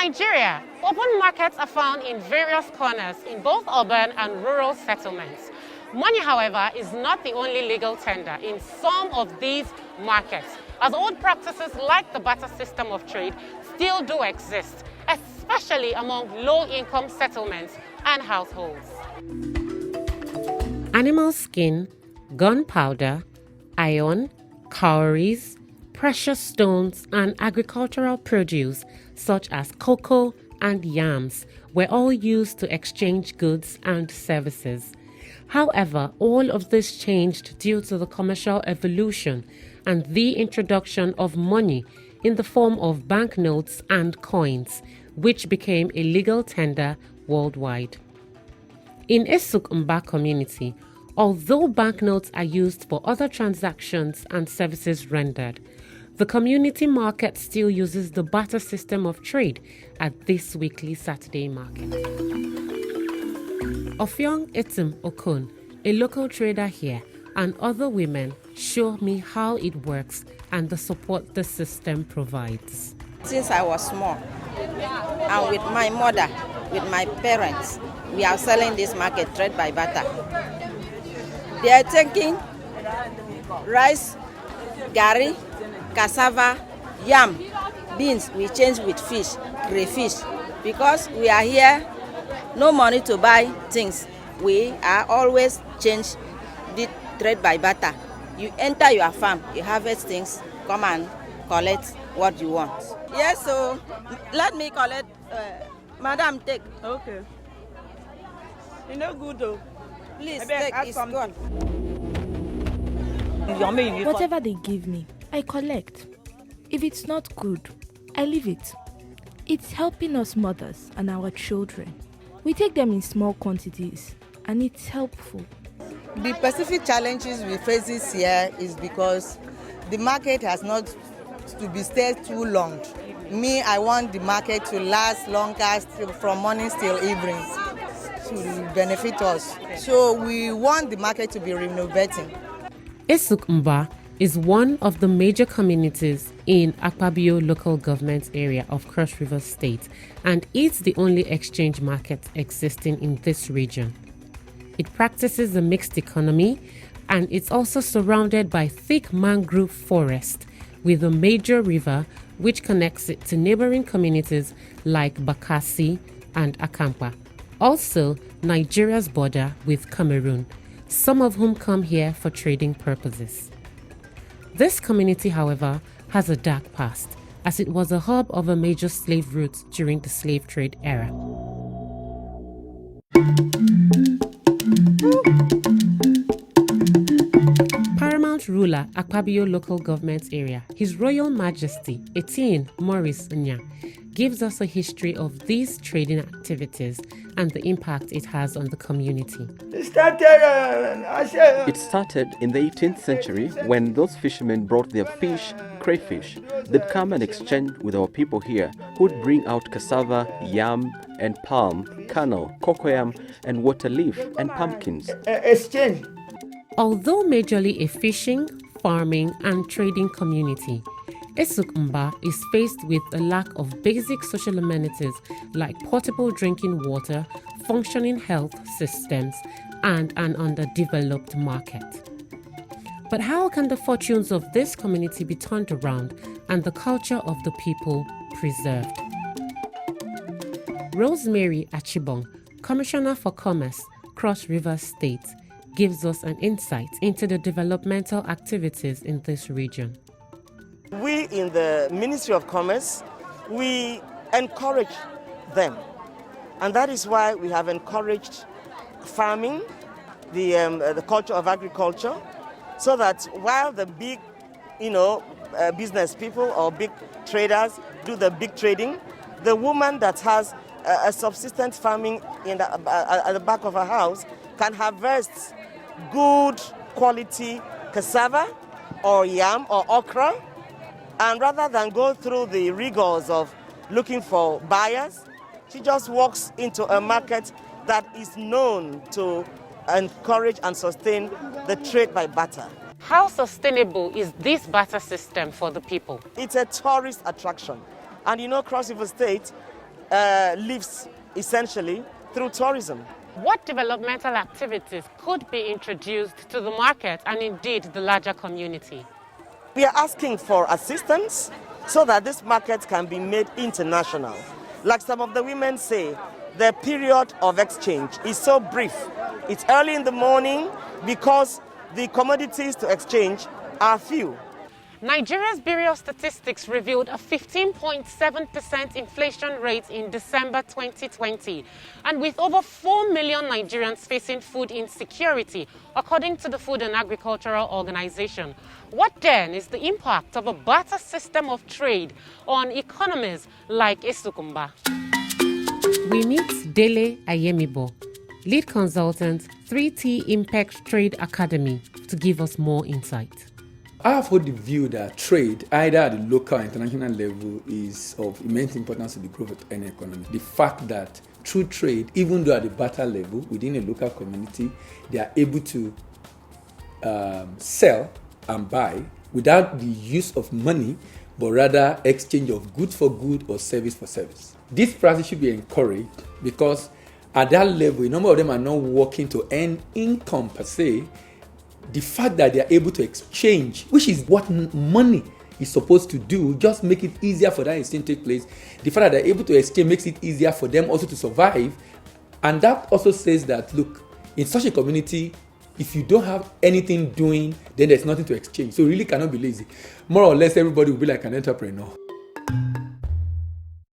Nigeria, open markets are found in various corners in both urban and rural settlements. Money, however, is not the only legal tender in some of these markets, as old practices like the barter system of trade still do exist, especially among low-income settlements and households. Animal skin, gunpowder, iron, cowries, precious stones, and agricultural produce such as cocoa and yams were all used to exchange goods and services. However, all of this changed due to the commercial evolution and the introduction of money in the form of banknotes and coins, which became a legal tender worldwide. In Esuk Mba community, although banknotes are used for other transactions and services rendered, the community market still uses the barter system of trade at this weekly Saturday market. Ofyong Etim Okon, a local trader here, and other women show me how it works and the support the system provides. Since I was small, and with my mother, with my parents, we are selling this market trade by barter. They are taking rice, gari, cassava, yam, beans. We change with fish, crayfish. Because we are here, no money to buy things. We are always change the trade by barter. You enter your farm, you harvest things, come and collect what you want. Yes, so let me collect. Madam, take. Okay. You know good though. Please take. It's good. Whatever they give me, I collect. If it's not good, I leave it. It's helping us mothers and our children. We take them in small quantities, and it's helpful. The specific challenges we face this year is because the market has not to be stayed too long. Me, I want the market to last longer, from morning till evening, to benefit us. So we want the market to be renovating. Esuk Mba is one of the major communities in Akpabuyo Local Government area of Cross River State, and it's the only exchange market existing in this region. It practices a mixed economy, and it's also surrounded by thick mangrove forest with a major river which connects it to neighboring communities like Bakassi and Akampa. Also, Nigeria's border with Cameroon, some of whom come here for trading purposes. This community, however, has a dark past, as it was a hub of a major slave route during the slave trade era. Paramount ruler Akpabuyo Local Government area, His Royal Majesty Etienne Maurice Nya, gives us a history of these trading activities and the impact it has on the community. It started in the 18th century when those fishermen brought their fish, crayfish. They'd come and exchange with our people here, who'd bring out cassava, yam, and palm, kernel, cocoyam, and water leaf, and pumpkins. Exchange. Although majorly a fishing, farming, and trading community, Esuk Mba is faced with a lack of basic social amenities like portable drinking water, functioning health systems, and an underdeveloped market. But how can the fortunes of this community be turned around and the culture of the people preserved? Rosemary Achibong, Commissioner for Commerce, Cross River State, gives us an insight into the developmental activities in this region. We in the Ministry of Commerce, we encourage them. And that is why we have encouraged farming, the culture of agriculture, so that while the big, business people or big traders do the big trading, the woman that has a subsistence farming at the back of her house can harvest good quality cassava or yam or okra, and rather than go through the rigors of looking for buyers, she just walks into a market that is known to encourage and sustain the trade by barter. How sustainable is this barter system for the people? It's a tourist attraction. And Cross River State, lives essentially through tourism. What developmental activities could be introduced to the market and indeed the larger community? We are asking for assistance so that this market can be made international. Like some of the women say, the period of exchange is so brief. It's early in the morning because the commodities to exchange are few. Nigeria's Bureau of Statistics revealed a 15.7% inflation rate in December 2020. And with over 4 million Nigerians facing food insecurity, according to the Food and Agricultural Organization, what then is the impact of a barter system of trade on economies like Esuk Mba? We meet Dele Ayemibo, lead consultant, 3T Impact Trade Academy, to give us more insight. I have hold the view that trade, either at the local or international level, is of immense importance to the growth of any economy. The fact that through trade, even though at the barter level, within a local community, they are able to sell and buy without the use of money, but rather exchange of good for good or service for service. This practice should be encouraged because at that level, a number of them are not working to earn income per se. The fact that they are able to exchange, which is what money is supposed to do, just make it easier for that exchange to take place. The fact that they're able to exchange makes it easier for them also to survive. And that also says that, look, in such a community, if you don't have anything doing, then there's nothing to exchange. So you really cannot be lazy. More or less, everybody will be like an entrepreneur.